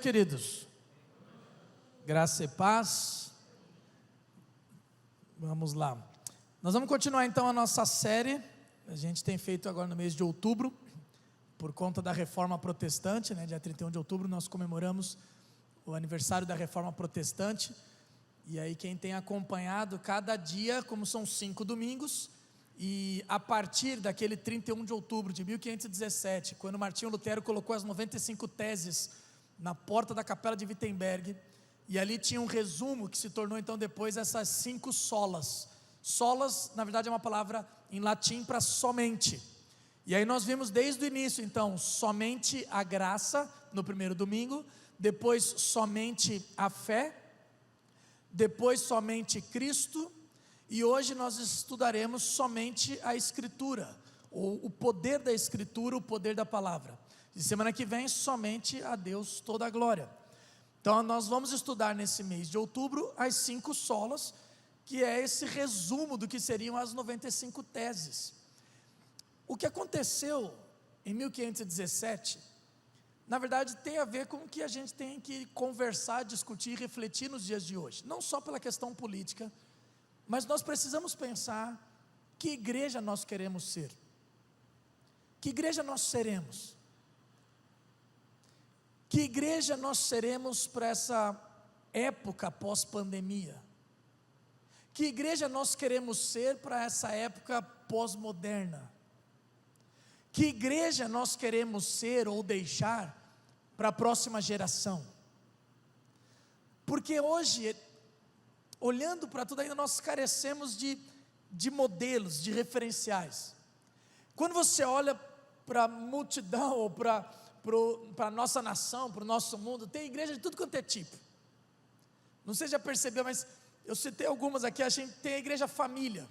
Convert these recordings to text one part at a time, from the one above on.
noite, queridos. Graça e paz. Vamos lá. Nós vamos continuar então a nossa série. A gente tem feito agora no mês de outubro, por conta da Reforma Protestante, né? Dia 31 de outubro nós comemoramos o aniversário da Reforma Protestante. E aí quem tem acompanhado cada dia, como são 5 domingos, e a partir daquele 31 de outubro de 1517, quando Martinho Lutero colocou as 95 teses na porta da capela de Wittenberg, e ali tinha um resumo que se tornou então depois essas 5 solas. Solas, na verdade, é uma palavra em latim para somente. E aí nós vimos desde o início, então, somente a graça no primeiro domingo, depois somente a fé, depois somente Cristo, e hoje nós estudaremos somente a Escritura, ou o poder da Escritura, o poder da palavra. E semana que vem, somente a Deus toda a glória. Então nós vamos estudar nesse mês de outubro as 5 solas, que é esse resumo do que seriam as 95 teses. O que aconteceu em 1517, na verdade tem a ver com o que a gente tem que conversar, discutir e refletir nos dias de hoje. Não só pela questão política, mas nós precisamos pensar que igreja nós queremos ser. Que igreja nós seremos? Que igreja nós seremos para essa época pós-pandemia? Que igreja nós queremos ser para essa época pós-moderna? Que igreja nós queremos ser ou deixar para a próxima geração? Porque hoje, olhando para tudo ainda, nós carecemos de modelos, de referenciais. Quando você olha para a multidão, ou para a nossa nação, para o nosso mundo, tem igreja de tudo quanto é tipo. Não sei se já percebeu, mas eu citei algumas aqui. A gente tem a igreja família.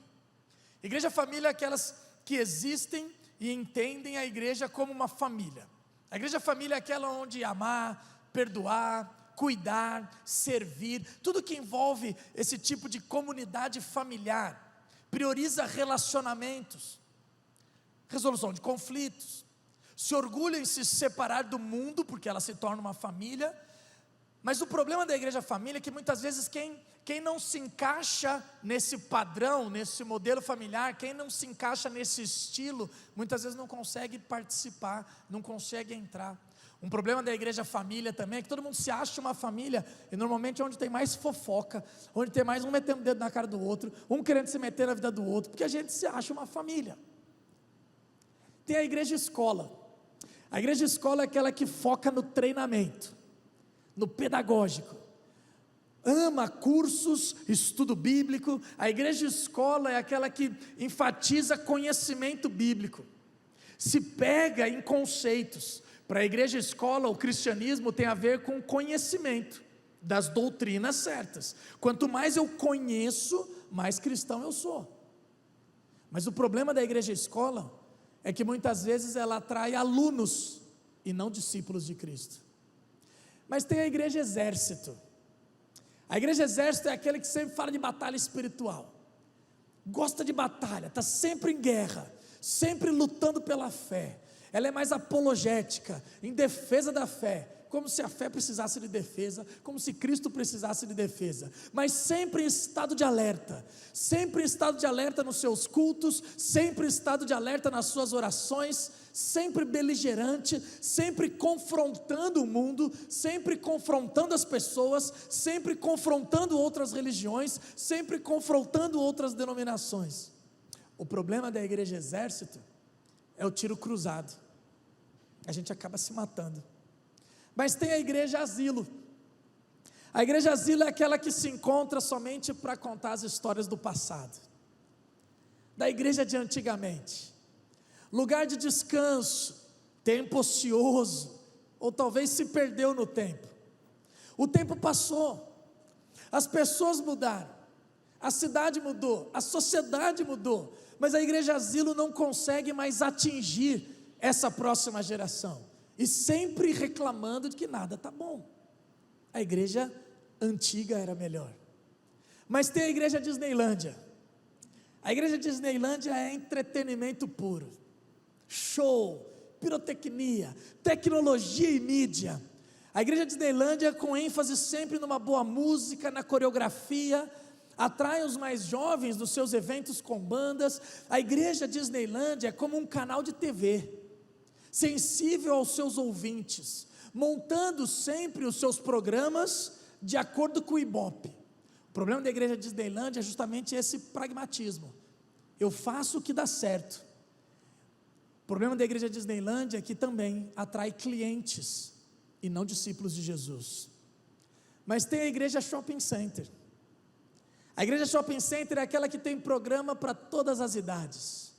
Igreja família é aquelas que existem e entendem a igreja como uma família. A igreja família é aquela onde amar, perdoar, cuidar, servir, tudo que envolve esse tipo de comunidade familiar, prioriza relacionamentos, resolução de conflitos, se orgulha em se separar do mundo, porque ela se torna uma família. Mas o problema da igreja família é que muitas vezes quem não se encaixa nesse padrão, nesse modelo familiar, quem não se encaixa nesse estilo, muitas vezes não consegue participar, não consegue entrar. Um problema da igreja família também é que todo mundo se acha uma família, e normalmente é onde tem mais fofoca, onde tem mais um metendo o dedo na cara do outro, um querendo se meter na vida do outro, porque a gente se acha uma família. Tem a igreja escola. A igreja escola é aquela que foca no treinamento, no pedagógico, ama cursos, estudo bíblico. A igreja escola é aquela que enfatiza conhecimento bíblico, se pega em conceitos. Para a igreja escola, o cristianismo tem a ver com conhecimento das doutrinas certas. Quanto mais eu conheço, mais cristão eu sou. Mas o problema da igreja escola é que muitas vezes ela atrai alunos e não discípulos de Cristo. Mas tem a igreja exército. A igreja exército é aquele que sempre fala de batalha espiritual, gosta de batalha, está sempre em guerra, sempre lutando pela fé. Ela é mais apologética, em defesa da fé, como se a fé precisasse de defesa, como se Cristo precisasse de defesa, mas sempre em estado de alerta, sempre em estado de alerta nos seus cultos, sempre em estado de alerta nas suas orações, sempre beligerante, sempre confrontando o mundo, sempre confrontando as pessoas, sempre confrontando outras religiões, sempre confrontando outras denominações. O problema da igreja exército é o tiro cruzado, a gente acaba se matando. Mas tem a igreja asilo. A igreja asilo é aquela que se encontra somente para contar as histórias do passado, da igreja de antigamente, lugar de descanso, tempo ocioso, ou talvez se perdeu no tempo. O tempo passou, as pessoas mudaram, a cidade mudou, a sociedade mudou, mas a igreja asilo não consegue mais atingir essa próxima geração, e sempre reclamando de que nada está bom. A igreja antiga era melhor. Mas tem a igreja Disneylândia. A igreja Disneylândia é entretenimento puro, show, pirotecnia, tecnologia e mídia. A igreja Disneylândia, com ênfase sempre numa boa música, na coreografia, atrai os mais jovens nos seus eventos com bandas. A igreja Disneylândia é como um canal de TV, sensível aos seus ouvintes, montando sempre os seus programas de acordo com o Ibope. O problema da igreja Disneylândia é justamente esse pragmatismo. Eu faço o que dá certo. O problema da igreja Disneylândia é que também atrai clientes e não discípulos de Jesus. Mas tem a igreja Shopping Center. A igreja Shopping Center é aquela que tem programa para todas as idades.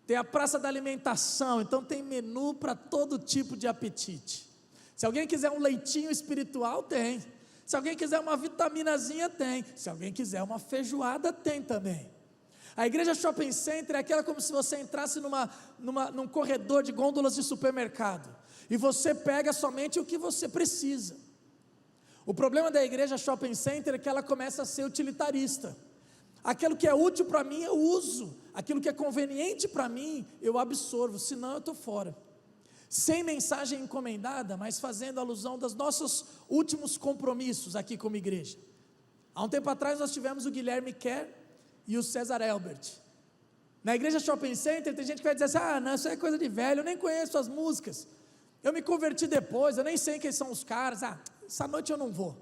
Tem a praça da alimentação, então tem menu para todo tipo de apetite. Se alguém quiser um leitinho espiritual, tem. Se alguém quiser uma vitaminazinha, tem. Se alguém quiser uma feijoada, tem também. A igreja Shopping Center é aquela como se você entrasse num corredor de gôndolas de supermercado, e você pega somente o que você precisa. O problema da igreja Shopping Center é que ela começa a ser utilitarista. Aquilo que é útil para mim eu uso, aquilo que é conveniente para mim eu absorvo, senão eu estou fora. Sem mensagem encomendada, mas fazendo alusão dos nossos últimos compromissos aqui como igreja. Há um tempo atrás nós tivemos o Guilherme Kerr e o César Elbert. Na igreja Shopping Center tem gente que vai dizer assim: não, isso é coisa de velho, eu nem conheço as músicas, eu me converti depois, eu nem sei quem são os caras, essa noite eu não vou.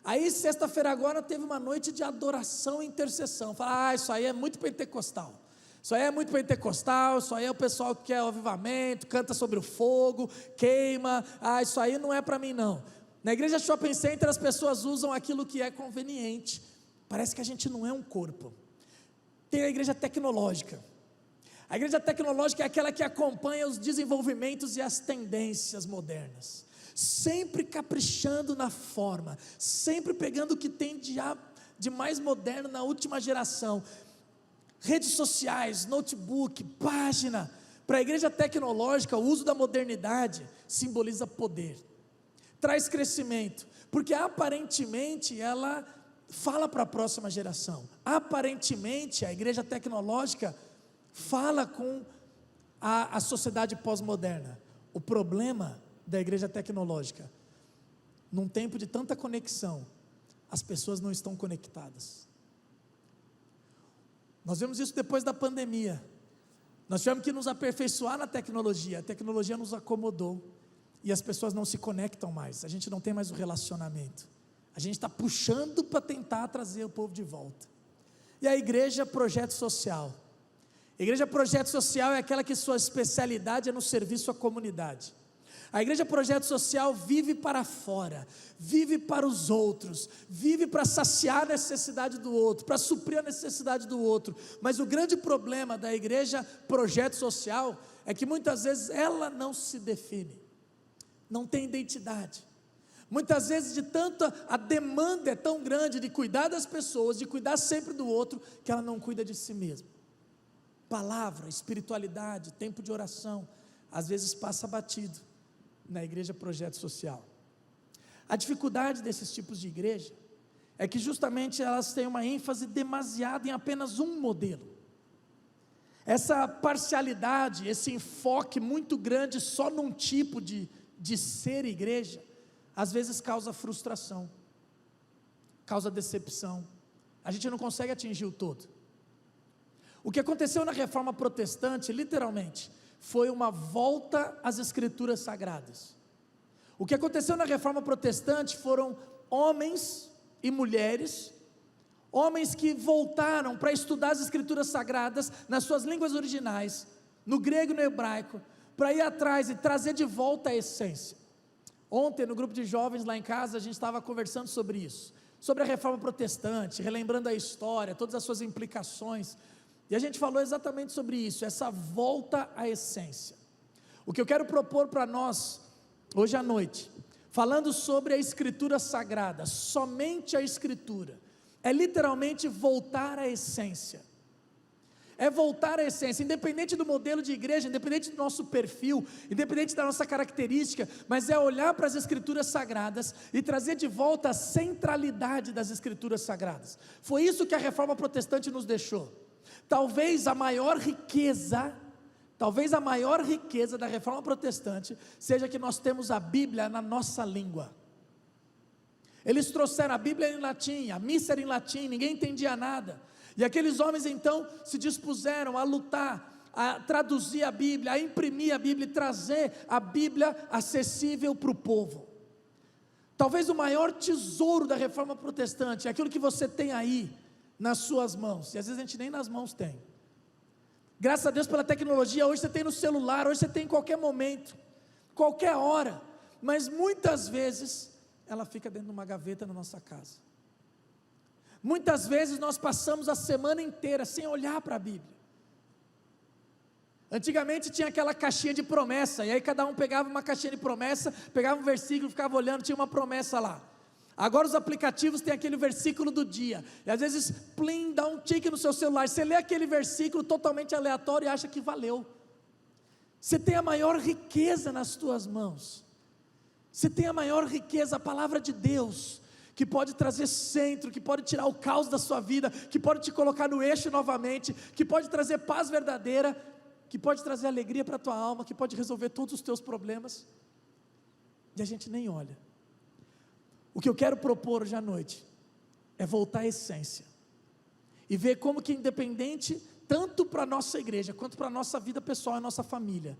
Aí sexta-feira agora teve uma noite de adoração e intercessão. Fala, isso aí é muito pentecostal. Isso aí é muito pentecostal, isso aí é o pessoal que quer o avivamento, canta sobre o fogo, queima, isso aí não é para mim não. Na igreja Shopping Center as pessoas usam aquilo que é conveniente. Parece que a gente não é um corpo. Tem a igreja tecnológica. A igreja tecnológica é aquela que acompanha os desenvolvimentos e as tendências modernas, sempre caprichando na forma, sempre pegando o que tem de mais moderno na última geração. Redes sociais, notebook, página. Para a igreja tecnológica, o uso da modernidade simboliza poder, traz crescimento, porque aparentemente ela fala para a próxima geração. Aparentemente a igreja tecnológica fala com a sociedade pós-moderna. O problema da igreja tecnológica, num tempo de tanta conexão, as pessoas não estão conectadas. Nós vemos isso depois da pandemia. Nós tivemos que nos aperfeiçoar na tecnologia. A tecnologia nos acomodou e as pessoas não se conectam mais. A gente não tem mais o relacionamento. A gente está puxando para tentar trazer o povo de volta. E a igreja projeto social. A igreja projeto social é aquela que sua especialidade é no serviço à comunidade. A igreja projeto social vive para fora, vive para os outros, vive para saciar a necessidade do outro, para suprir a necessidade do outro. Mas o grande problema da igreja projeto social é que muitas vezes ela não se define, não tem identidade. Muitas vezes a demanda é tão grande de cuidar das pessoas, de cuidar sempre do outro, que ela não cuida de si mesma. Palavra, espiritualidade, tempo de oração, às vezes passa batido na igreja projeto social. A dificuldade desses tipos de igreja é que justamente elas têm uma ênfase demasiada em apenas um modelo. Essa parcialidade, esse enfoque muito grande só num tipo de ser igreja, às vezes causa frustração, causa decepção. A gente não consegue atingir o todo. O que aconteceu na reforma protestante, literalmente, foi uma volta às escrituras sagradas. O que aconteceu na reforma protestante foram homens e mulheres, homens que voltaram para estudar as escrituras sagradas nas suas línguas originais, no grego e no hebraico, para ir atrás e trazer de volta a essência. Ontem, no grupo de jovens lá em casa, a gente estava conversando sobre isso, sobre a reforma protestante, relembrando a história, todas as suas implicações. E a gente falou exatamente sobre isso, essa volta à essência. O que eu quero propor para nós, hoje à noite, falando sobre a escritura sagrada, somente a escritura, é literalmente voltar à essência. É voltar à essência, independente do modelo de igreja, independente do nosso perfil, independente da nossa característica, mas é olhar para as escrituras sagradas e trazer de volta a centralidade das escrituras sagradas. Foi isso que a reforma protestante nos deixou. Talvez a maior riqueza Talvez a maior riqueza da reforma protestante seja que nós temos a Bíblia na nossa língua. Eles trouxeram a Bíblia em latim, a missa era em latim, ninguém entendia nada. E aqueles homens então se dispuseram a lutar, a traduzir a Bíblia, a imprimir a Bíblia e trazer a Bíblia acessível para o povo. Talvez o maior tesouro da reforma protestante é aquilo que você tem aí nas suas mãos, e às vezes a gente nem nas mãos tem. Graças a Deus pela tecnologia, hoje você tem no celular, hoje você tem em qualquer momento, qualquer hora, mas muitas vezes ela fica dentro de uma gaveta na nossa casa. Muitas vezes nós passamos a semana inteira sem olhar para a Bíblia. Antigamente tinha aquela caixinha de promessa, e aí cada um pegava uma caixinha de promessa, pegava um versículo, ficava olhando, tinha uma promessa lá. Agora os aplicativos têm aquele versículo do dia, e às vezes, plim, dá um tique no seu celular, você lê aquele versículo totalmente aleatório e acha que valeu. Você tem a maior riqueza nas tuas mãos, você tem a maior riqueza, a palavra de Deus, que pode trazer centro, que pode tirar o caos da sua vida, que pode te colocar no eixo novamente, que pode trazer paz verdadeira, que pode trazer alegria para a tua alma, que pode resolver todos os teus problemas, e a gente nem olha. O que eu quero propor hoje à noite, é voltar à essência, e ver como que independente, tanto para a nossa igreja, quanto para a nossa vida pessoal e nossa família,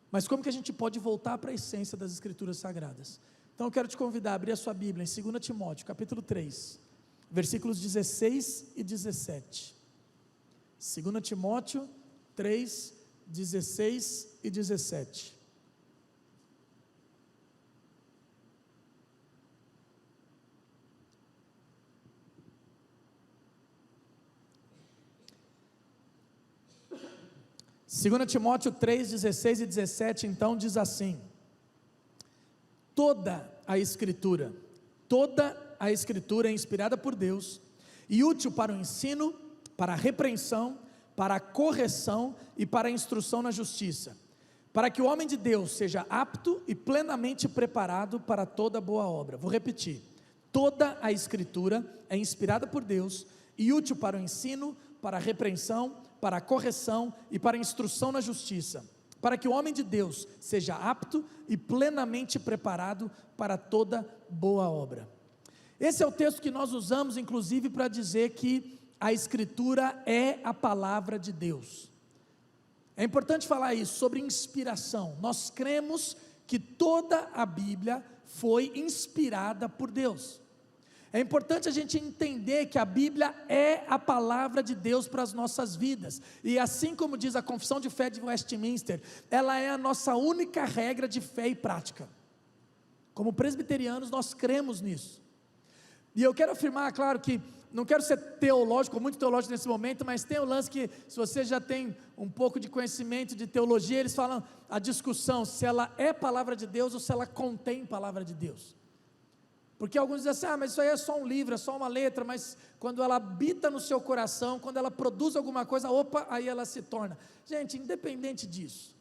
mas como que a gente pode voltar para a essência das Escrituras Sagradas. Então eu quero te convidar a abrir a sua Bíblia em 2 Timóteo, capítulo 3, versículos 16 e 17, 2 Timóteo 3, 16 e 17. Segunda Timóteo 3, 16 e 17, então diz assim: toda a Escritura é inspirada por Deus e útil para o ensino, para a repreensão, para a correção e para a instrução na justiça, para que o homem de Deus seja apto e plenamente preparado para toda boa obra. Vou repetir: toda a Escritura é inspirada por Deus e útil para o ensino, para a repreensão, para a correção e para a instrução na justiça, para que o homem de Deus seja apto e plenamente preparado para toda boa obra. Esse é o texto que nós usamos inclusive para dizer que a Escritura é a palavra de Deus. É importante falar isso, sobre inspiração. Nós cremos que toda a Bíblia foi inspirada por Deus. É importante a gente entender que a Bíblia é a palavra de Deus para as nossas vidas, e assim como diz a Confissão de Fé de Westminster, ela é a nossa única regra de fé e prática. Como presbiterianos nós cremos nisso, e eu quero afirmar, claro que não quero ser teológico, muito teológico nesse momento, mas tem o lance que, se você já tem um pouco de conhecimento de teologia, eles falam a discussão, se ela é palavra de Deus ou se ela contém palavra de Deus. Porque alguns dizem assim, mas isso aí é só um livro, é só uma letra, mas quando ela habita no seu coração, quando ela produz alguma coisa, opa, aí ela se torna. Gente, independente disso,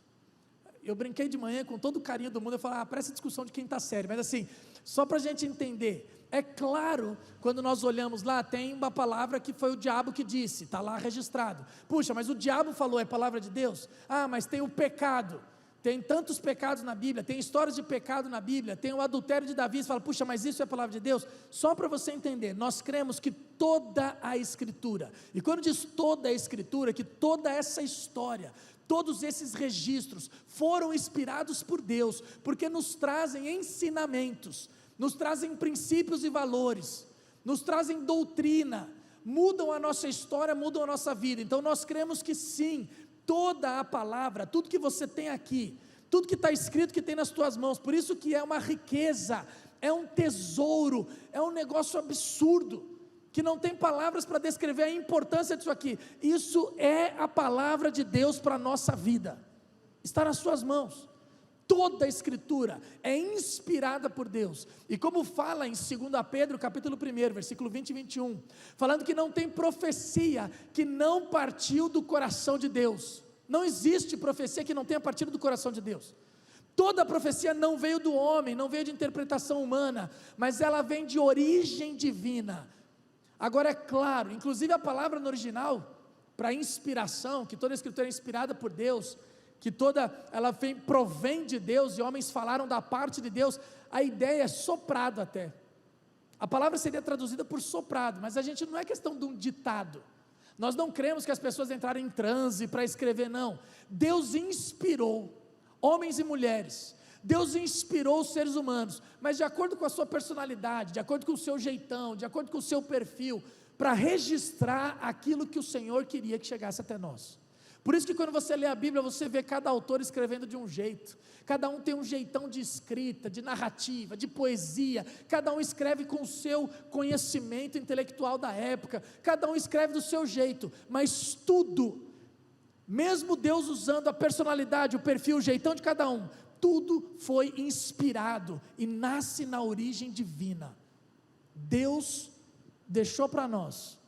eu brinquei de manhã com todo o carinho do mundo, eu falei, parece discussão de quinta série, mas assim, só para a gente entender, é claro, quando nós olhamos lá, tem uma palavra que foi o diabo que disse, está lá registrado. Puxa, mas o diabo falou, é palavra de Deus? Mas tem o pecado. Tem tantos pecados na Bíblia, tem histórias de pecado na Bíblia, tem o adultério de Davi, você fala, puxa, mas isso é a palavra de Deus? Só para você entender, nós cremos que toda a Escritura, e quando diz toda a Escritura, que toda essa história, todos esses registros foram inspirados por Deus, porque nos trazem ensinamentos, nos trazem princípios e valores, nos trazem doutrina, mudam a nossa história, mudam a nossa vida. Então nós cremos que sim, toda a palavra, tudo que você tem aqui, tudo que está escrito, que tem nas tuas mãos, por isso que é uma riqueza, é um tesouro, é um negócio absurdo, que não tem palavras para descrever a importância disso aqui. Isso é a palavra de Deus para a nossa vida, está nas suas mãos. Toda a Escritura é inspirada por Deus, e como fala em 2 Pedro capítulo 1, versículo 20 e 21, falando que não tem profecia que não partiu do coração de Deus. Não existe profecia que não tenha partido do coração de Deus. Toda a profecia não veio do homem, não veio de interpretação humana, mas ela vem de origem divina. Agora é claro, inclusive a palavra no original, para inspiração, que toda a Escritura é inspirada por Deus, que ela provém de Deus, e homens falaram da parte de Deus, a ideia é soprado até. A palavra seria traduzida por soprado, mas a gente não é questão de um ditado. Nós não cremos que as pessoas entraram em transe para escrever, não. Deus inspirou homens e mulheres, Deus inspirou os seres humanos, mas de acordo com a sua personalidade, de acordo com o seu jeitão, de acordo com o seu perfil, para registrar aquilo que o Senhor queria que chegasse até nós. Por isso que quando você lê a Bíblia, você vê cada autor escrevendo de um jeito, cada um tem um jeitão de escrita, de narrativa, de poesia, cada um escreve com o seu conhecimento intelectual da época, cada um escreve do seu jeito, mas tudo, mesmo Deus usando a personalidade, o perfil, o jeitão de cada um, tudo foi inspirado e nasce na origem divina. Deus deixou para nós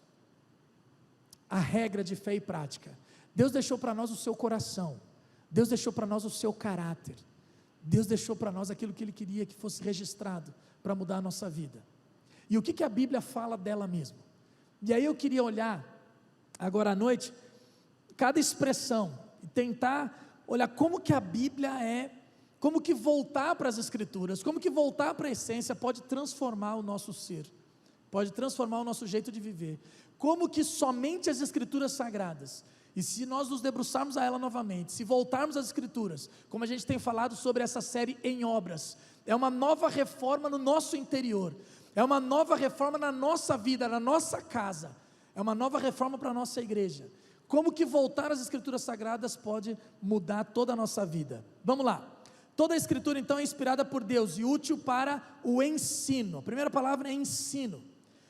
a regra de fé e prática. Deus deixou para nós o seu coração, Deus deixou para nós o seu caráter, Deus deixou para nós aquilo que Ele queria que fosse registrado para mudar a nossa vida. E o que a Bíblia fala dela mesma? E aí eu queria olhar agora à noite cada expressão e tentar olhar como que a Bíblia como que voltar para as Escrituras, como que voltar para a essência pode transformar o nosso ser, pode transformar o nosso jeito de viver, como que somente as Escrituras sagradas, e se nós nos debruçarmos a ela novamente, se voltarmos às Escrituras, como a gente tem falado sobre essa série em obras, é uma nova reforma no nosso interior, é uma nova reforma na nossa vida, na nossa casa, é uma nova reforma para a nossa igreja. Como que voltar às Escrituras sagradas pode mudar toda a nossa vida? Vamos lá. Toda a Escritura então é inspirada por Deus e útil para o ensino. A primeira palavra é ensino.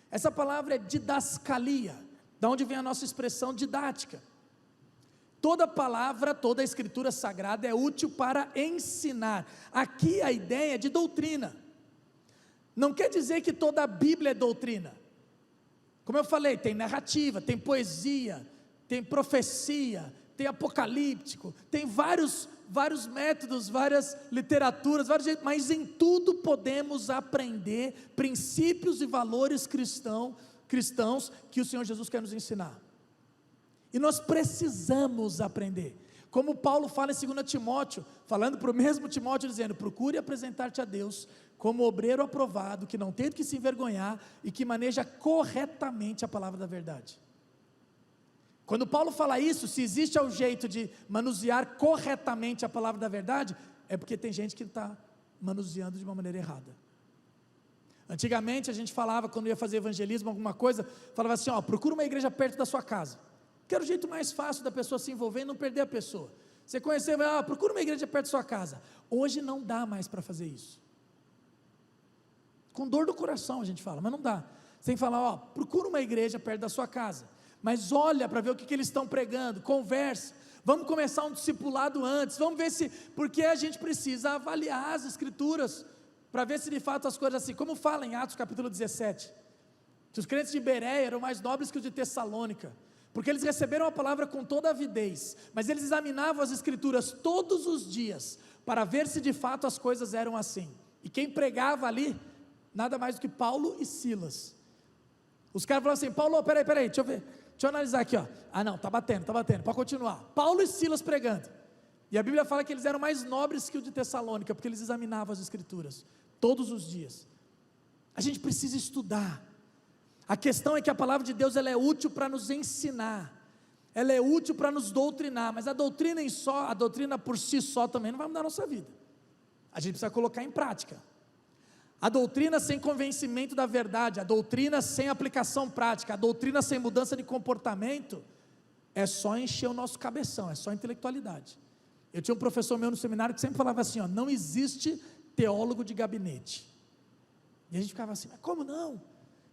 Essa palavra é didascalia, da onde vem a nossa expressão didática. Toda palavra, toda a Escritura sagrada é útil para ensinar. Aqui a ideia é de doutrina. Não quer dizer que toda a Bíblia é doutrina. Como eu falei, tem narrativa, tem poesia, tem profecia, tem apocalíptico, tem vários métodos, várias literaturas, mas em tudo podemos aprender princípios e valores cristãos que o Senhor Jesus quer nos ensinar. E nós precisamos aprender, como Paulo fala em 2 Timóteo, falando para o mesmo Timóteo, dizendo: procure apresentar-te a Deus como obreiro aprovado, que não tem de que se envergonhar e que maneja corretamente a palavra da verdade. Quando Paulo fala isso, se existe um jeito de manusear corretamente a palavra da verdade, é porque tem gente que está manuseando de uma maneira errada. Antigamente a gente falava, quando ia fazer evangelismo, alguma coisa, falava assim: procura uma igreja perto da sua casa, que era o jeito mais fácil da pessoa se envolver e não perder a pessoa. Você conhecer, procura uma igreja perto da sua casa. Hoje não dá mais para fazer isso. Com dor do coração a gente fala, mas não dá. Você tem que falar: procura uma igreja perto da sua casa, mas olha para ver o que eles estão pregando, conversa, vamos começar um discipulado antes, vamos ver porque a gente precisa avaliar as Escrituras, para ver se de fato as coisas assim, como fala em Atos capítulo 17, que os crentes de Bereia eram mais nobres que os de Tessalônica, porque eles receberam a palavra com toda a avidez, mas eles examinavam as Escrituras todos os dias, para ver se de fato as coisas eram assim, e quem pregava ali, nada mais do que Paulo e Silas. Os caras falaram assim: Paulo, peraí, deixa eu analisar aqui, não, tá batendo, pode continuar. Paulo e Silas pregando, e a Bíblia fala que eles eram mais nobres que o de Tessalônica, porque eles examinavam as Escrituras, todos os dias. A gente precisa estudar. A questão é que a palavra de Deus, ela é útil para nos ensinar, ela é útil para nos doutrinar, mas a doutrina por si só também não vai mudar a nossa vida, a gente precisa colocar em prática. A doutrina sem convencimento da verdade, a doutrina sem aplicação prática, a doutrina sem mudança de comportamento, é só encher o nosso cabeção, é só intelectualidade. Eu tinha um professor meu no seminário que sempre falava assim: não existe teólogo de gabinete. E a gente ficava assim: mas como não? Ele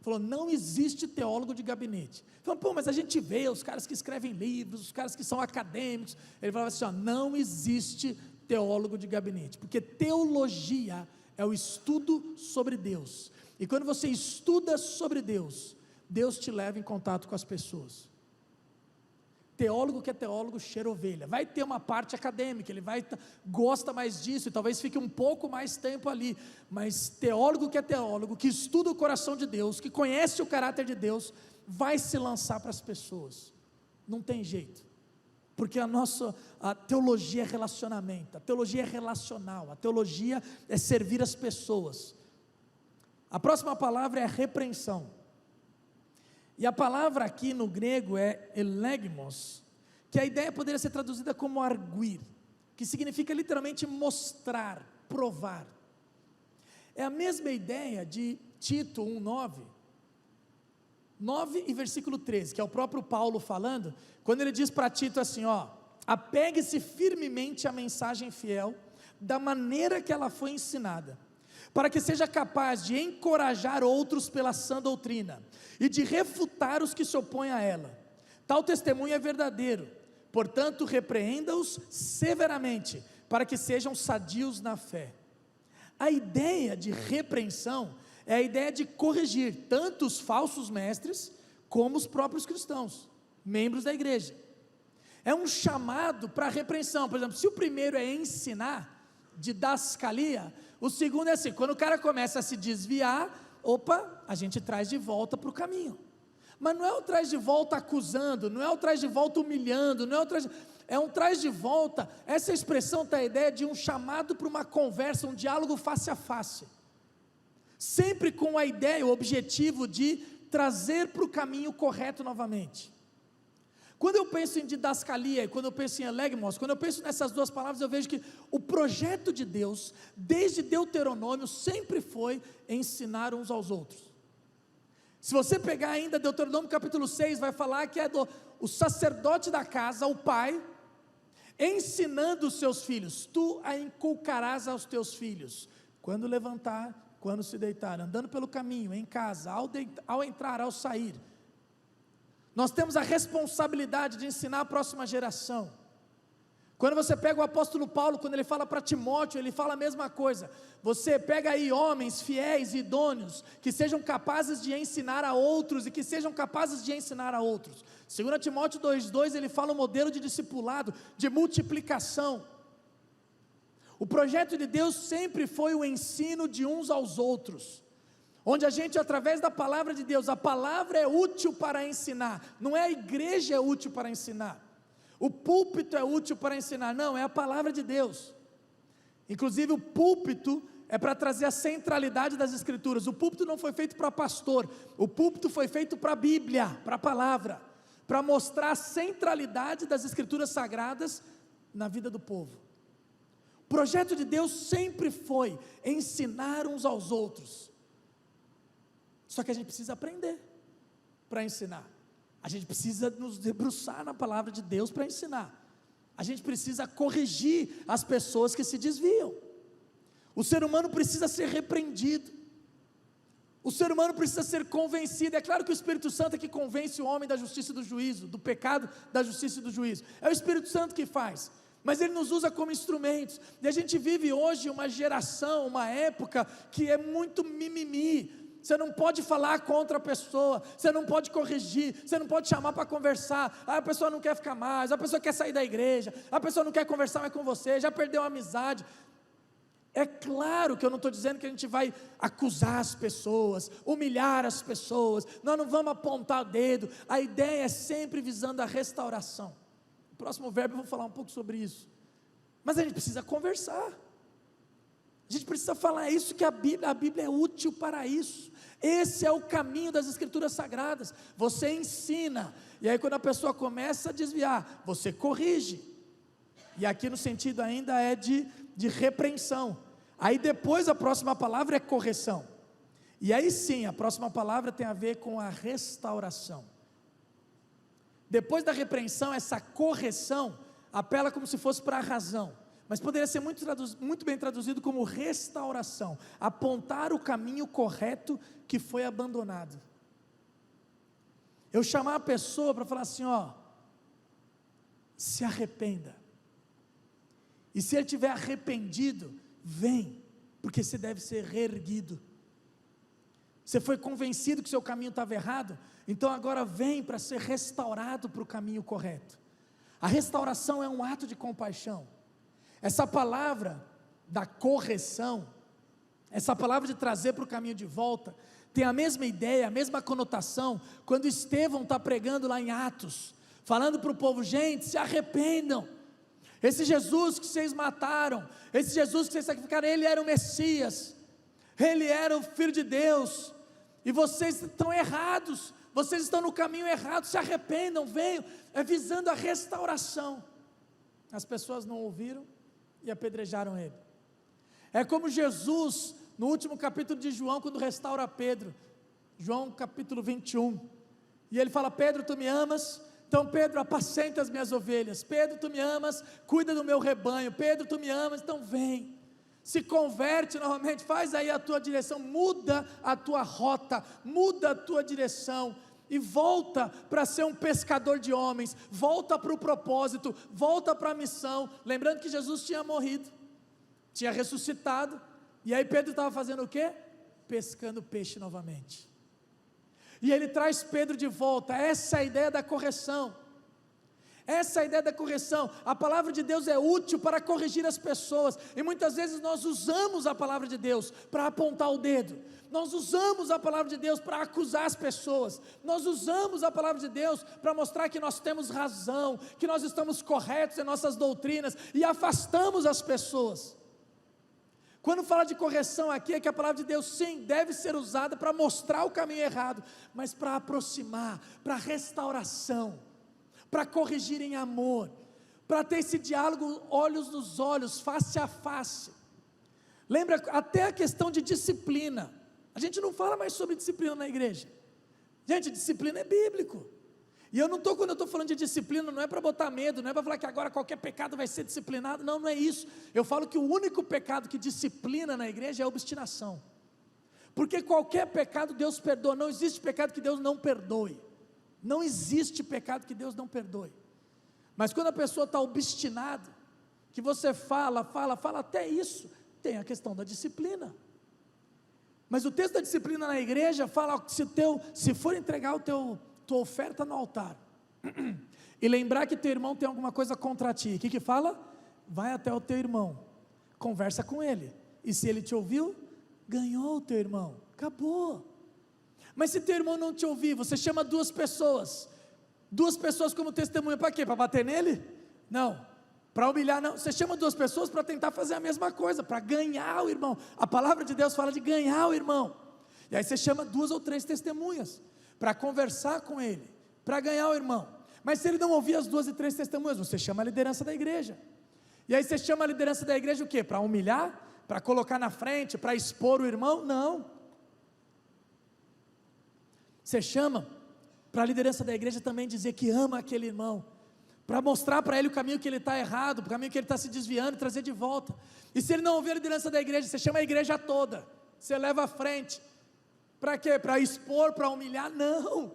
falou: não existe teólogo de gabinete. Falou: mas a gente vê os caras que escrevem livros, os caras que são acadêmicos. Ele falava assim: não existe teólogo de gabinete, porque teologia é o estudo sobre Deus, e quando você estuda sobre Deus, Deus te leva em contato com as pessoas. Teólogo que é teólogo cheira ovelha, vai ter uma parte acadêmica, ele gosta mais disso, e talvez fique um pouco mais tempo ali, mas teólogo que é teólogo, que estuda o coração de Deus, que conhece o caráter de Deus, vai se lançar para as pessoas, não tem jeito. porque a teologia é relacionamento, a teologia é relacional, a teologia é servir as pessoas. A próxima palavra é repreensão, e a palavra aqui no grego é elegmos, que a ideia poderia ser traduzida como arguir, que significa literalmente mostrar, provar. É a mesma ideia de Tito 1:9 e versículo 13, que é o próprio Paulo falando, quando ele diz para Tito assim, apegue-se firmemente à mensagem fiel, da maneira que ela foi ensinada, para que seja capaz de encorajar outros pela sã doutrina, e de refutar os que se opõem a ela. Tal testemunho é verdadeiro, portanto repreenda-os severamente, para que sejam sadios na fé. A ideia de repreensão é a ideia de corrigir tanto os falsos mestres, como os próprios cristãos, membros da igreja. É um chamado para repreensão. Por exemplo, se o primeiro é ensinar, didascalia, o segundo é assim, quando o cara começa a se desviar, a gente traz de volta para o caminho. Mas não é o traz de volta acusando, não é o traz de volta humilhando, é um traz de volta. Essa expressão tem a ideia de um chamado para uma conversa, um diálogo face a face, sempre com a ideia, o objetivo de trazer para o caminho correto novamente. Quando eu penso em didascalia, e quando eu penso em elegmos, quando eu penso nessas duas palavras, eu vejo que o projeto de Deus, desde Deuteronômio, sempre foi ensinar uns aos outros. Se você pegar ainda Deuteronômio capítulo 6, vai falar que é o sacerdote da casa, o pai, ensinando os seus filhos, tu a inculcarás aos teus filhos, quando levantar, quando se deitar, andando pelo caminho, em casa, ao entrar, ao sair. Nós temos a responsabilidade de ensinar a próxima geração. Quando você pega o apóstolo Paulo, quando ele fala para Timóteo, ele fala a mesma coisa. Você pega aí homens fiéis e idôneos, que sejam capazes de ensinar a outros, e que sejam capazes de ensinar a outros. 2 Timóteo 2:2, ele fala um modelo de discipulado, de multiplicação. O projeto de Deus sempre foi o ensino de uns aos outros, onde a gente, através da palavra de Deus, a palavra é útil para ensinar, não é a igreja é útil para ensinar, o púlpito é útil para ensinar, não, é a palavra de Deus. Inclusive o púlpito é para trazer a centralidade das escrituras. O púlpito não foi feito para pastor, o púlpito foi feito para a Bíblia, para a palavra, para mostrar a centralidade das escrituras sagradas na vida do povo. O projeto de Deus sempre foi ensinar uns aos outros, só que a gente precisa aprender para ensinar, a gente precisa nos debruçar na palavra de Deus para ensinar, a gente precisa corrigir as pessoas que se desviam. O ser humano precisa ser repreendido, o ser humano precisa ser convencido. É claro que o Espírito Santo é que convence o homem da justiça e do juízo, do pecado, da justiça e do juízo, é o Espírito Santo que faz, mas ele nos usa como instrumentos. E a gente vive hoje uma geração, uma época que é muito mimimi. Você não pode falar contra a pessoa, você não pode corrigir, você não pode chamar para conversar. A pessoa não quer ficar mais, a pessoa quer sair da igreja, a pessoa não quer conversar mais com você, já perdeu a amizade. É claro que eu não estou dizendo que a gente vai acusar as pessoas, humilhar as pessoas, nós não vamos apontar o dedo. A ideia é sempre visando a restauração. No próximo verbo eu vou falar um pouco sobre isso, mas a gente precisa conversar, a gente precisa falar isso, que a Bíblia é útil para isso. Esse é o caminho das escrituras sagradas. Você ensina, e aí quando a pessoa começa a desviar, você corrige, e aqui no sentido ainda é de repreensão. Aí depois a próxima palavra é correção, e aí sim, a próxima palavra tem a ver com a restauração. Depois da repreensão, essa correção apela como se fosse para a razão, mas poderia ser muito bem traduzido como restauração, apontar o caminho correto que foi abandonado. Eu chamar a pessoa para falar assim, se arrependa, e se ele estiver arrependido, vem, porque você deve ser reerguido. Você foi convencido que seu caminho estava errado, então agora vem para ser restaurado para o caminho correto. A restauração é um ato de compaixão. Essa palavra da correção, essa palavra de trazer para o caminho de volta, tem a mesma ideia, a mesma conotação, quando Estevão está pregando lá em Atos, falando para o povo: gente, se arrependam. Esse Jesus que vocês mataram, esse Jesus que vocês sacrificaram, ele era o Messias, ele era o Filho de Deus, e vocês estão errados, vocês estão no caminho errado, se arrependam, venham, visando a restauração. As pessoas não ouviram e apedrejaram ele. É como Jesus, no último capítulo de João, quando restaura Pedro, João capítulo 21, e ele fala: Pedro, tu me amas? Então Pedro, apacenta as minhas ovelhas. Pedro, tu me amas? Cuida do meu rebanho. Pedro, tu me amas? Então vem, se converte novamente, faz aí a tua direção, muda a tua rota, muda a tua direção, e volta para ser um pescador de homens, volta para o propósito, volta para a missão, lembrando que Jesus tinha morrido, tinha ressuscitado, e aí Pedro estava fazendo o quê? Pescando peixe novamente, e ele traz Pedro de volta. Essa é a ideia da correção, essa é a ideia da correção. A palavra de Deus é útil para corrigir as pessoas, e muitas vezes nós usamos a palavra de Deus para apontar o dedo, nós usamos a palavra de Deus para acusar as pessoas, nós usamos a palavra de Deus para mostrar que nós temos razão, que nós estamos corretos em nossas doutrinas, e afastamos as pessoas. Quando fala de correção aqui, é que a palavra de Deus sim deve ser usada para mostrar o caminho errado, mas para aproximar, para restauração, para corrigir em amor, para ter esse diálogo olhos nos olhos, face a face. Lembra até a questão de disciplina, a gente não fala mais sobre disciplina na igreja. Gente, disciplina é bíblico, e eu não estou, quando eu estou falando de disciplina, não é para botar medo, não é para falar que agora qualquer pecado vai ser disciplinado, não, não é isso. Eu falo que o único pecado que disciplina na igreja é a obstinação, porque qualquer pecado Deus perdoa, não existe pecado que Deus não perdoe, não existe pecado que Deus não perdoe. Mas quando a pessoa está obstinada, que você fala até isso, tem a questão da disciplina. Mas o texto da disciplina na igreja fala: se for entregar tua oferta no altar, e lembrar que teu irmão tem alguma coisa contra ti, o que fala? Vai até o teu irmão, conversa com ele, e se ele te ouviu, ganhou o teu irmão, acabou. Mas se teu irmão não te ouvir, você chama duas pessoas como testemunha, para quê? Para bater nele? Não. Para humilhar? Não. Você chama duas pessoas para tentar fazer a mesma coisa, para ganhar o irmão. A palavra de Deus fala de ganhar o irmão, e aí você chama 2 ou 3 testemunhas, para conversar com ele, para ganhar o irmão. Mas se ele não ouvir as 2 e 3 testemunhas, você chama a liderança da igreja, e aí você chama a liderança da igreja o quê? Para humilhar? Para colocar na frente? Para expor o irmão? Não. Você chama para a liderança da igreja também dizer que ama aquele irmão, para mostrar para ele o caminho que ele está errado, o caminho que ele está se desviando, e trazer de volta. E se ele não ouvir a liderança da igreja, você chama a igreja toda, você leva à frente. Para quê? Para expor, para humilhar? Não.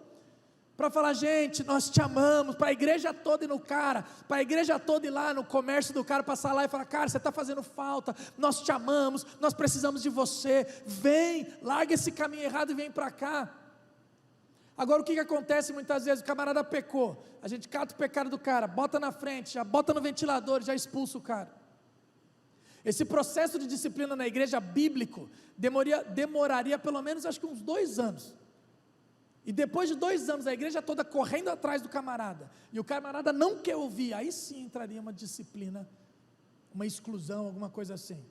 Para falar: gente, nós te amamos, para a igreja toda ir no cara, para a igreja toda ir lá no comércio do cara, passar lá e falar: cara, você está fazendo falta, nós te amamos, nós precisamos de você, vem, larga esse caminho errado e vem para cá. Agora o que acontece muitas vezes? O camarada pecou, a gente cata o pecado do cara, bota na frente, já bota no ventilador, já expulsa o cara. Esse processo de disciplina na igreja bíblico demoraria pelo menos, acho que uns 2 anos, e depois de 2 anos a igreja toda correndo atrás do camarada, e o camarada não quer ouvir, aí sim entraria uma disciplina, uma exclusão, alguma coisa assim.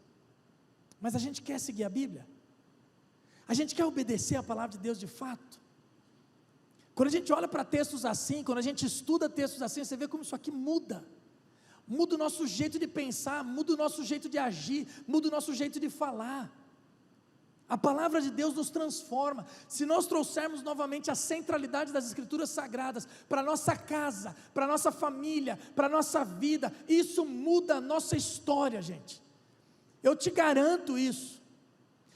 Mas a gente quer seguir a Bíblia? A gente quer obedecer a palavra de Deus de fato? Quando a gente olha para textos assim, quando a gente estuda textos assim, você vê como isso aqui muda o nosso jeito de pensar, muda o nosso jeito de agir, muda o nosso jeito de falar. A palavra de Deus nos transforma. Se nós trouxermos novamente a centralidade das Escrituras Sagradas para a nossa casa, para a nossa família, para a nossa vida, isso muda a nossa história, gente. Eu te garanto isso.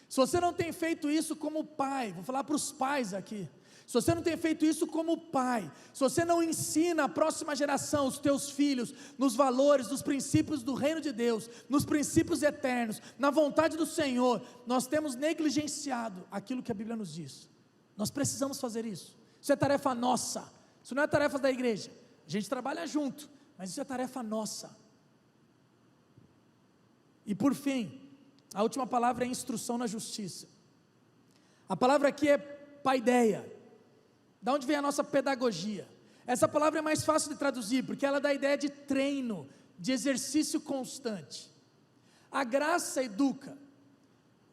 Se você não tem feito isso como pai, vou falar para os pais aqui, se você não tem feito isso como pai, se você não ensina a próxima geração, os teus filhos, nos valores, nos princípios do reino de Deus, nos princípios eternos, na vontade do Senhor, nós temos negligenciado aquilo que a Bíblia nos diz. Nós precisamos fazer isso. Isso é tarefa nossa, isso não é tarefa da igreja. A gente trabalha junto, mas isso é tarefa nossa. E por fim, a última palavra é instrução na justiça. A palavra aqui é paideia. Da onde vem a nossa pedagogia? Essa palavra é mais fácil de traduzir, porque ela dá a ideia de treino, de exercício constante. A graça educa,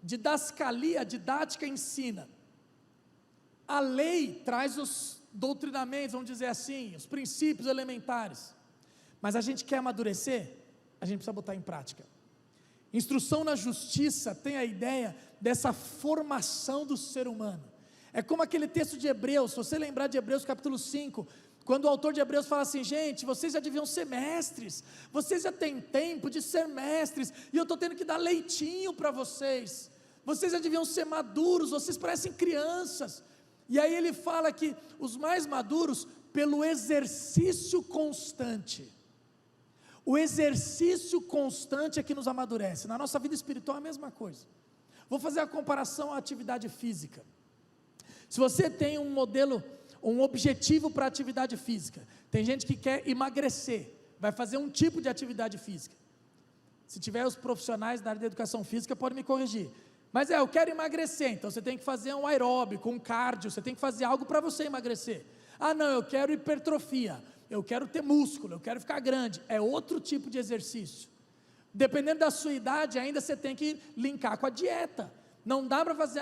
didascalia, a didática ensina. A lei traz os doutrinamentos, vamos dizer assim, os princípios elementares. Mas a gente quer amadurecer, a gente precisa botar em prática. Instrução na justiça tem a ideia dessa formação do ser humano. É como aquele texto de Hebreus, se você lembrar de Hebreus capítulo 5, quando o autor de Hebreus fala assim: gente, vocês já deviam ser mestres, vocês já têm tempo de ser mestres, e eu estou tendo que dar leitinho para vocês já deviam ser maduros, vocês parecem crianças. E aí ele fala que os mais maduros, pelo exercício constante. O exercício constante é que nos amadurece. Na nossa vida espiritual é a mesma coisa. Vou fazer a comparação à atividade física. Se você tem um modelo, um objetivo para a atividade física, tem gente que quer emagrecer, vai fazer um tipo de atividade física. Se tiver os profissionais da área da educação física, podem me corrigir. Mas eu quero emagrecer, então você tem que fazer um aeróbico, um cardio, você tem que fazer algo para você emagrecer. Ah não, eu quero hipertrofia, eu quero ter músculo, eu quero ficar grande. É outro tipo de exercício. Dependendo da sua idade, ainda você tem que linkar com a dieta. Não dá para fazer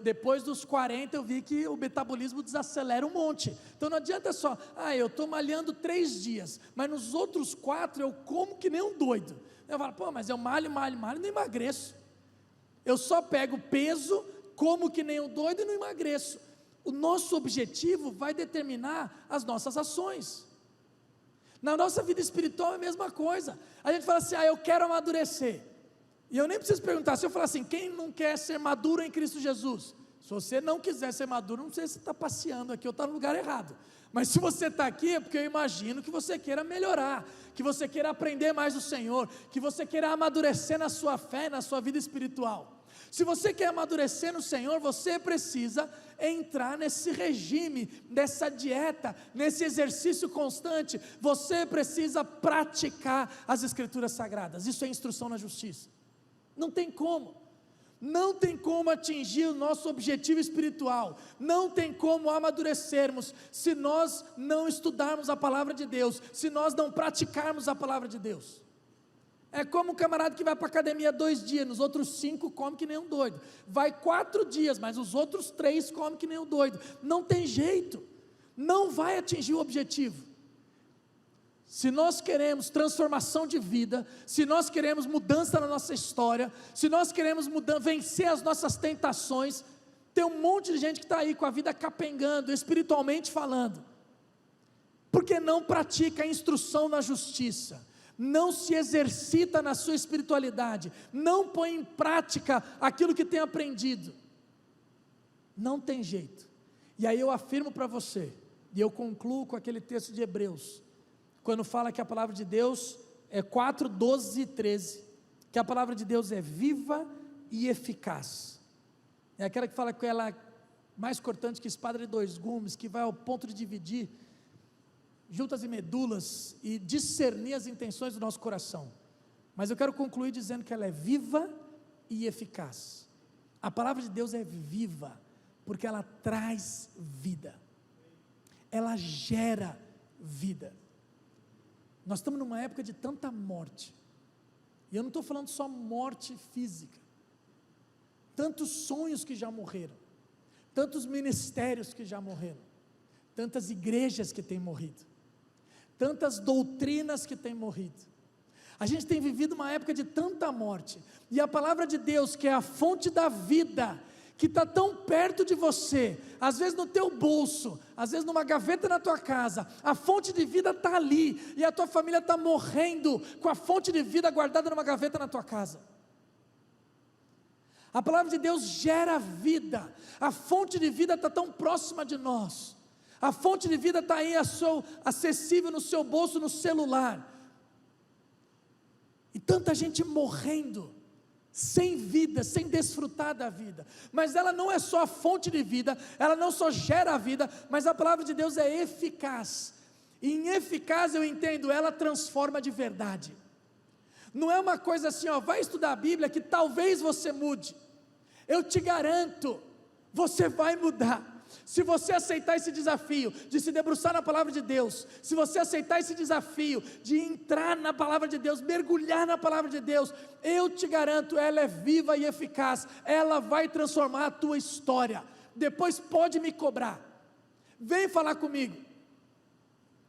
depois dos 40 eu vi que o metabolismo desacelera um monte. Então não adianta só, eu estou malhando 3 dias, mas nos outros 4 eu como que nem um doido. Eu falo, mas eu malho e não emagreço. Eu só pego peso, como que nem um doido e não emagreço. O nosso objetivo vai determinar as nossas ações. Na nossa vida espiritual é a mesma coisa. A gente fala assim, eu quero amadurecer. E eu nem preciso perguntar, se eu falar assim, quem não quer ser maduro em Cristo Jesus? Se você não quiser ser maduro, não sei se você está passeando aqui ou está no lugar errado. Mas se você está aqui é porque eu imagino que você queira melhorar, que você queira aprender mais do Senhor, que você queira amadurecer na sua fé, na sua vida espiritual. Se você quer amadurecer no Senhor, você precisa entrar nesse regime, nessa dieta, nesse exercício constante. Você precisa praticar as Escrituras Sagradas. Isso é instrução na justiça. Não tem como atingir o nosso objetivo espiritual, não tem como amadurecermos, se nós não estudarmos a palavra de Deus, se nós não praticarmos a palavra de Deus. É como um camarada que vai para a academia 2 dias, nos outros 5 come que nem um doido, vai 4 dias, mas os outros 3 come que nem um doido, não tem jeito, não vai atingir o objetivo. Se nós queremos transformação de vida, se nós queremos mudança na nossa história, se nós queremos vencer as nossas tentações, tem um monte de gente que está aí com a vida capengando, espiritualmente falando, porque não pratica a instrução na justiça, não se exercita na sua espiritualidade, não põe em prática aquilo que tem aprendido, não tem jeito. E aí eu afirmo para você, e eu concluo com aquele texto de Hebreus, quando fala que a palavra de Deus é 4, 12 e 13, que a palavra de Deus é viva e eficaz, é aquela que fala que ela é mais cortante que espada de 2 gumes, que vai ao ponto de dividir juntas e medulas, e discernir as intenções do nosso coração. Mas eu quero concluir dizendo que ela é viva e eficaz. A palavra de Deus é viva, porque ela traz vida, ela gera vida. Nós estamos numa época de tanta morte, e eu não estou falando só morte física, tantos sonhos que já morreram, tantos ministérios que já morreram, tantas igrejas que têm morrido, tantas doutrinas que têm morrido. A gente tem vivido uma época de tanta morte, e a palavra de Deus, que é a fonte da vida, que está tão perto de você, às vezes no teu bolso, às vezes numa gaveta na tua casa, a fonte de vida está ali, e a tua família está morrendo, com a fonte de vida guardada numa gaveta na tua casa. A palavra de Deus gera vida, a fonte de vida está tão próxima de nós, a fonte de vida está aí, acessível no seu bolso, no celular, e tanta gente morrendo, sem vida, sem desfrutar da vida, mas ela não é só a fonte de vida, ela não só gera a vida, mas a palavra de Deus é eficaz, e em eficaz eu entendo, ela transforma de verdade. Não é uma coisa assim, vai estudar a Bíblia que talvez você mude, eu te garanto, você vai mudar. Se você aceitar esse desafio de se debruçar na palavra de Deus, se você aceitar esse desafio de entrar na palavra de Deus, mergulhar na palavra de Deus, eu te garanto, ela é viva e eficaz, ela vai transformar a tua história. Depois pode me cobrar, vem falar comigo,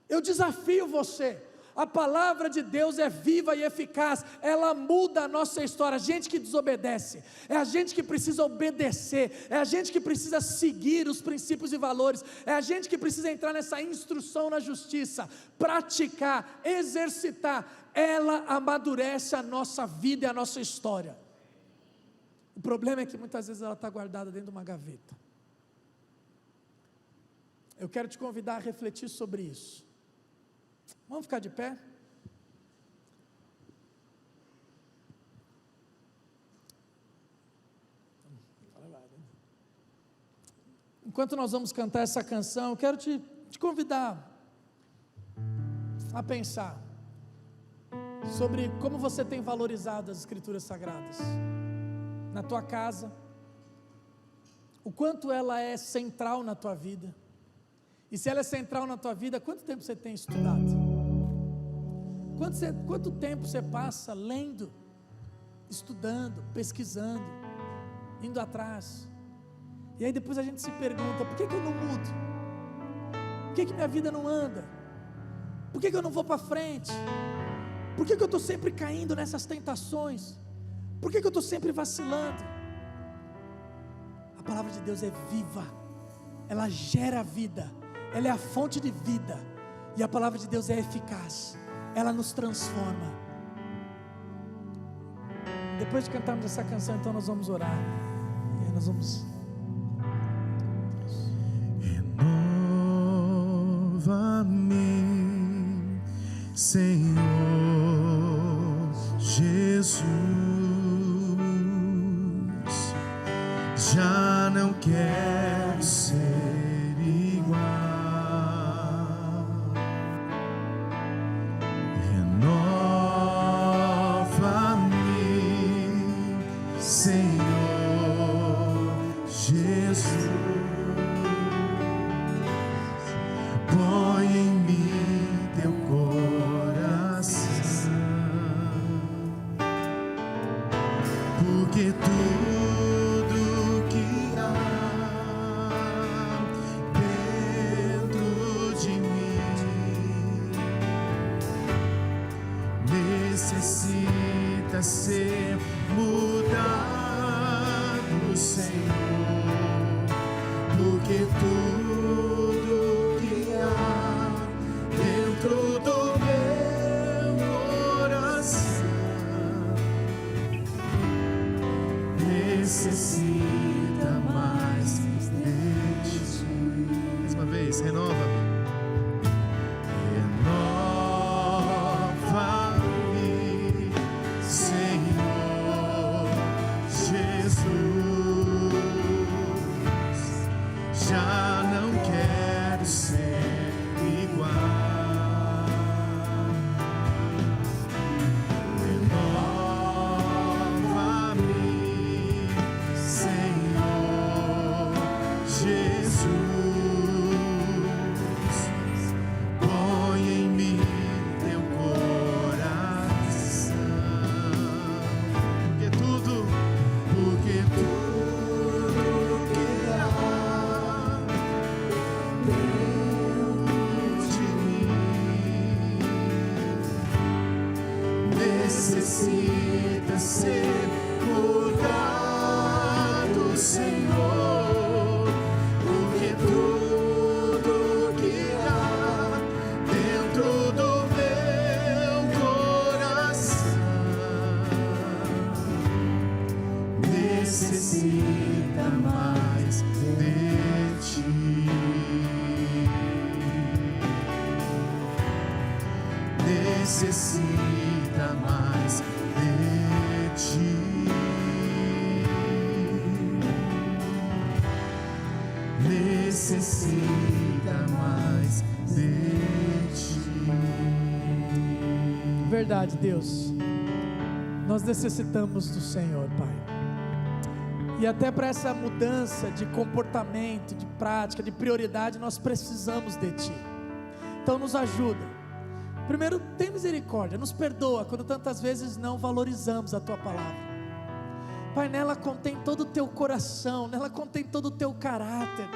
eu desafio você. A palavra de Deus é viva e eficaz, ela muda a nossa história. A gente que desobedece, é a gente que precisa obedecer, é a gente que precisa seguir os princípios e valores, é a gente que precisa entrar nessa instrução na justiça, praticar, exercitar, ela amadurece a nossa vida e a nossa história. O problema é que muitas vezes ela está guardada dentro de uma gaveta. Eu quero te convidar a refletir sobre isso. Vamos ficar de pé? Enquanto nós vamos cantar essa canção, eu quero te convidar a pensar sobre como você tem valorizado as Escrituras Sagradas na tua casa, o quanto ela é central na tua vida, e se ela é central na tua vida, quanto tempo você tem estudado? Quanto tempo você passa lendo, estudando, pesquisando, indo atrás? E aí depois a gente se pergunta, por que eu não mudo? Por que minha vida não anda? Por que eu não vou para frente? Por que eu estou sempre caindo nessas tentações? Por que eu estou sempre vacilando? A palavra de Deus é viva, ela gera vida, ela é a fonte de vida, e a palavra de Deus é eficaz, ela nos transforma. Depois de cantarmos essa canção, então nós vamos orar, e aí nós vamos... Renova-me, Senhor Jesus, já não quero ser igual. Renova-me, Senhor Jesus, põe em mim teu coração, porque tudo que há dentro de mim necessita ser mudado, Senhor, porque tudo que há dentro do meu coração necessita mais de ti. Mais uma vez, renova-me. Renova-me, Senhor Jesus, já não quero ser igual. Renova-me, Senhor Jesus, põe em mim teu coração, porque tudo que há dentro de mim necessita ser mudado, Senhor, porque tudo que há dentro do meu coração necessita mais de ti. Necessita mais de ti. Necessita mais de ti. Verdade, Deus, nós necessitamos do Senhor, Pai, E até para essa mudança de comportamento, de prática, de prioridade, nós precisamos de Ti. Então nos ajuda. Primeiro, tem misericórdia, nos perdoa quando tantas vezes não valorizamos a Tua palavra. Pai, nela contém todo o Teu coração, nela contém todo o Teu caráter,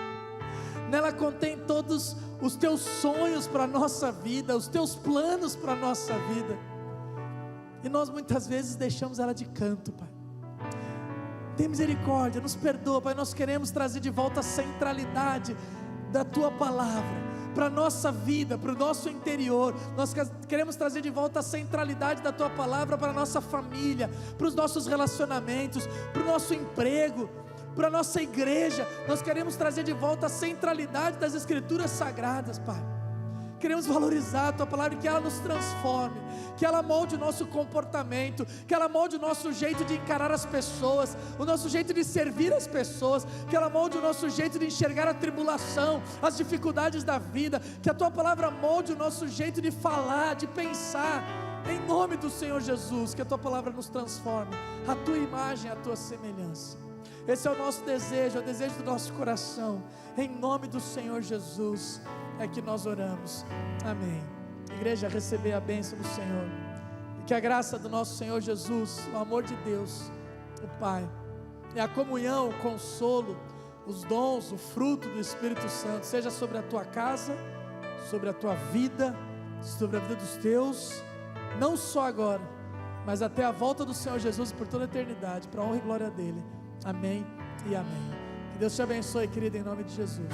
nela contém todos os Teus sonhos para a nossa vida, os Teus planos para a nossa vida. E nós muitas vezes deixamos ela de canto, Pai. Tem misericórdia, nos perdoa, Pai. Nós queremos trazer de volta a centralidade da Tua palavra para a nossa vida, para o nosso interior. Nós queremos trazer de volta a centralidade da Tua palavra para a nossa família, para os nossos relacionamentos, para o nosso emprego, para a nossa igreja. Nós queremos trazer de volta a centralidade das Escrituras Sagradas, Pai. Queremos valorizar a Tua palavra e que ela nos transforme, que ela molde o nosso comportamento, que ela molde o nosso jeito de encarar as pessoas, o nosso jeito de servir as pessoas, que ela molde o nosso jeito de enxergar a tribulação, as dificuldades da vida, que a Tua palavra molde o nosso jeito de falar, de pensar, em nome do Senhor Jesus, que a Tua palavra nos transforme, a Tua imagem, a Tua semelhança. Esse é o nosso desejo, é o desejo do nosso coração, em nome do Senhor Jesus, é que nós oramos, amém. Igreja, receber a bênção do Senhor, e que a graça do nosso Senhor Jesus, o amor de Deus, o Pai, e a comunhão, o consolo, os dons, o fruto do Espírito Santo, seja sobre a tua casa, sobre a tua vida, sobre a vida dos teus, não só agora, mas até a volta do Senhor Jesus por toda a eternidade, para a honra e glória dele, amém e amém. Que Deus te abençoe, querido, em nome de Jesus.